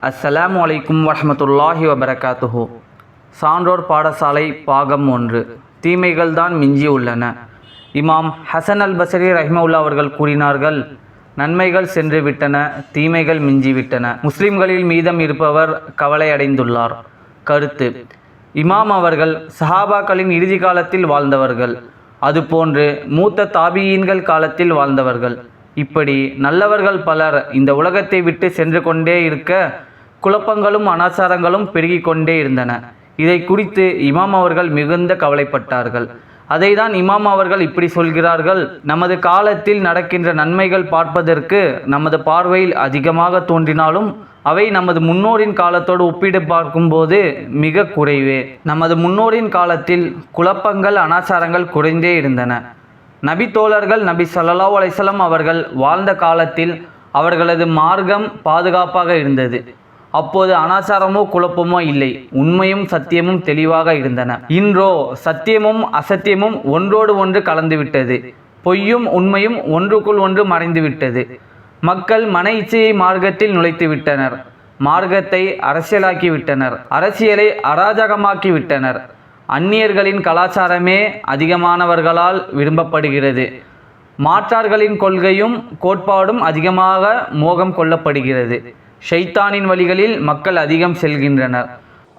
அஸ்ஸலாமு அலைக்கும் வரஹ்மத்துல்லாஹி வபரகாத்துஹு. சான்றோர் பாடசாலை பாகம் 1. தீமைகள் தான் மிஞ்சி உள்ளன. இமாம் ஹசன் அல் பஸ்ரி ரஹ்மத்துல்லாஹி அவர்கள் கூறினார்கள், நன்மைகள் சென்று விட்டன, தீமைகள் மிஞ்சிவிட்டன. முஸ்லிம்களில் மீதம் இருப்பவர் கவலை அடைந்துள்ளார். கருத்து: இமாம் அவர்கள் சஹாபாக்களின் இறுதி காலத்தில் வாழ்ந்தவர்கள், அதுபோன்று மூத்த தாபியீன்கள் காலத்தில் வாழ்ந்தவர்கள். இப்படி நல்லவர்கள் பலர் இந்த உலகத்தை விட்டு சென்று கொண்டே இருக்க குழப்பங்களும் அனாச்சாரங்களும் பெருகிக் கொண்டே இருந்தன. இதை குறித்து இமாம் அவர்கள் மிகுந்த கவலைப்பட்டார்கள். அதைதான் இமாம் அவர்கள் இப்படி சொல்கிறார்கள்: நமது காலத்தில் நடக்கின்ற நன்மைகள் பார்ப்பதற்கு நமது பார்வையில் அதிகமாக தோன்றினாலும் அவை நமது முன்னோரின் காலத்தோடு ஒப்பிட்டு பார்க்கும்போது மிக குறைவே. நமது முன்னோரின் காலத்தில் குழப்பங்கள் அனாச்சாரங்கள் குறைந்தே இருந்தன. நபி தோழர்கள் நபி ஸல்லல்லாஹு அலைஹி வஸல்லம் அவர்கள் வாழ்ந்த காலத்தில் அவர்களது மார்க்கம் பாதுகாப்பாக இருந்தது. அப்போது அனாச்சாரமோ குழப்பமோ இல்லை, உண்மையும் சத்தியமும் தெளிவாக இருந்தன. இன்றோ சத்தியமும் அசத்தியமும் ஒன்றோடு ஒன்று கலந்துவிட்டது. பொய்யும் உண்மையும் ஒன்றுக்குள் ஒன்று மறைந்துவிட்டது. மக்கள் மன இச்சையை மார்க்கத்தில் நுழைத்து விட்டனர். மார்க்கத்தை அரசியலாக்கி விட்டனர். அரசியலை அராஜகமாக்கி விட்டனர். அந்நியர்களின் கலாச்சாரமே அதிகமானவர்களால் விரும்பப்படுகிறது. மாற்றார்களின் கொள்கையும் கோட்பாடும் அதிகமாக மோகம் கொள்ளப்படுகிறது. ஷைத்தானின் வழிகளில் மக்கள் அதிகம் செல்கின்றனர்.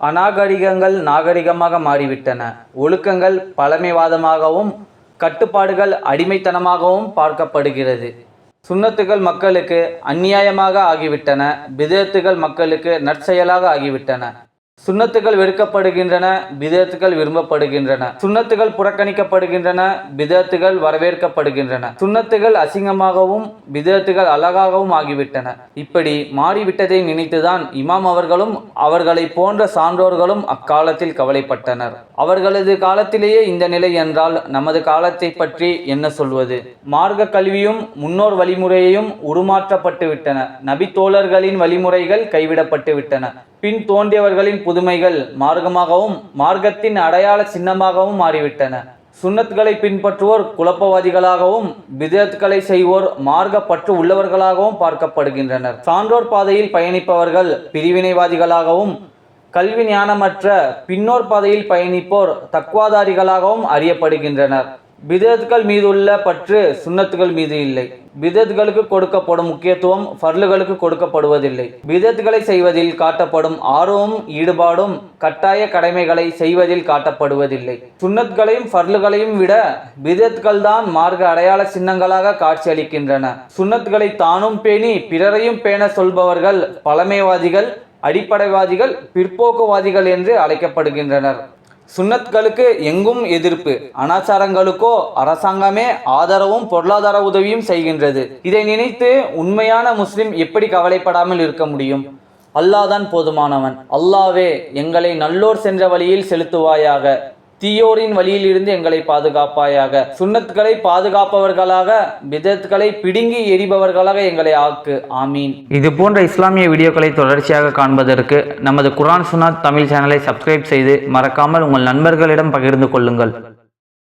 அநாகரிகங்கள் நாகரிகமாக மாறிவிட்டன. ஒழுக்கங்கள் பழமைவாதமாகவும் கட்டுப்பாடுகள் அடிமைத்தனமாகவும் பார்க்கப்படுகிறது. சுன்னத்துகள் மக்களுக்கு அந்நியாயமாக ஆகிவிட்டன. பிதஅத்துகள் மக்களுக்கு நற்செயலாக ஆகிவிட்டன. சுன்னத்துகள் வெறுக்கப்படுகின்றன, பிதஅத்துகள் விரும்பப்படுகின்றன. சுன்னத்துகள் புறக்கணிக்கப்படுகின்றன, பிதஅத்துகள் வரவேற்கப்படுகின்றன. சுன்னத்துகள் அசிங்கமாகவும் பிதஅத்துகள் அழகாகவும் ஆகிவிட்டன. இப்படி மாறிவிட்டதை நினைத்துதான் இமாம் அவர்களும் அவர்களை போன்ற சான்றோர்களும் அக்காலத்தில் கவலைப்பட்டனர். அவர்களது காலத்திலேயே இந்த நிலை என்றால் நமது காலத்தை பற்றி என்ன சொல்வது? மார்க்க கல்வியும் முன்னோர் வழிமுறையையும் உருமாற்றப்பட்டு விட்டன. நபி தோழர்களின் வழிமுறைகள் கைவிடப்பட்டு விட்டன. பின் தோன்றியவர்களின் புதுமைகள் மார்க்கமாகவும் மார்க்கத்தின் அடையாள சின்னமாகவும் மாறிவிட்டன. சுன்னத்களை பின்பற்றுவோர் குழப்பவாதிகளாகவும் பிதஅத்களை செய்வோர் மார்க்க பற்று உள்ளவர்களாகவும் பார்க்கப்படுகின்றனர். சான்றோர் பாதையில் பயணிப்பவர்கள் பிரிவினைவாதிகளாகவும் கல்வி ஞானமற்ற பின்னோர் பாதையில் பயணிப்போர் தக்வாதாரிகளாகவும் அறியப்படுகின்றனர். பிதஅத்கள் மீதுள்ள பற்று சுன்னத்துகள் மீது இல்லை. பிதஅத்களுக்கு கொடுக்கப்படும் முக்கியத்துவம் ஃபர்லுகளுக்கு கொடுக்கப்படுவதில்லை. பிதஅத்களை செய்வதில் காட்டப்படும் ஆர்வமும் ஈடுபாடும் கட்டாய கடமைகளை செய்வதில் காட்டப்படுவதில்லை. சுன்னத்களையும் ஃபர்லுகளையும் விட பிதஅத்கள் தான் மார்க்க அடையாள சின்னங்களாக காட்சியளிக்கின்றன. சுன்னத்களை தானும் பேணி பிறரையும் பேண சொல்பவர்கள் பழமைவாதிகள், அடிப்படைவாதிகள், பிற்போக்குவாதிகள் என்று அழைக்கப்படுகின்றனர். சுன்னத்களுக்கு எங்கும் எதிர்ப்பு, அனாச்சாரங்களுக்கோ அரசாங்கமே ஆதரவும் பொருளாதார உதவியும் செய்கின்றது. இதை நினைத்து உண்மையான முஸ்லிம் எப்படி கவலைப்படாமல் இருக்க முடியும்? அல்லாஹ் தான் போதுமானவன். அல்லாவே எங்களை நல்லோர் சென்ற வழியில் செலுத்துவாயாக, தீயோரின் வழியில் இருந்து எங்களை பாதுகாப்பாயாக. சுன்னத்களை பாதுகாப்பவர்களாக, பிதஅத்களை பிடுங்கி எரிபவர்களாக எங்களை ஆக்கு. ஆமீன். இது போன்ற இஸ்லாமிய வீடியோக்களை தொடர்ச்சியாக காண்பதற்கு நமது குர்ஆன் சுன்னத் தமிழ் சேனலை சப்ஸ்கிரைப் செய்து மறக்காமல் உங்கள் நண்பர்களிடம் பகிர்ந்து கொள்ளுங்கள்.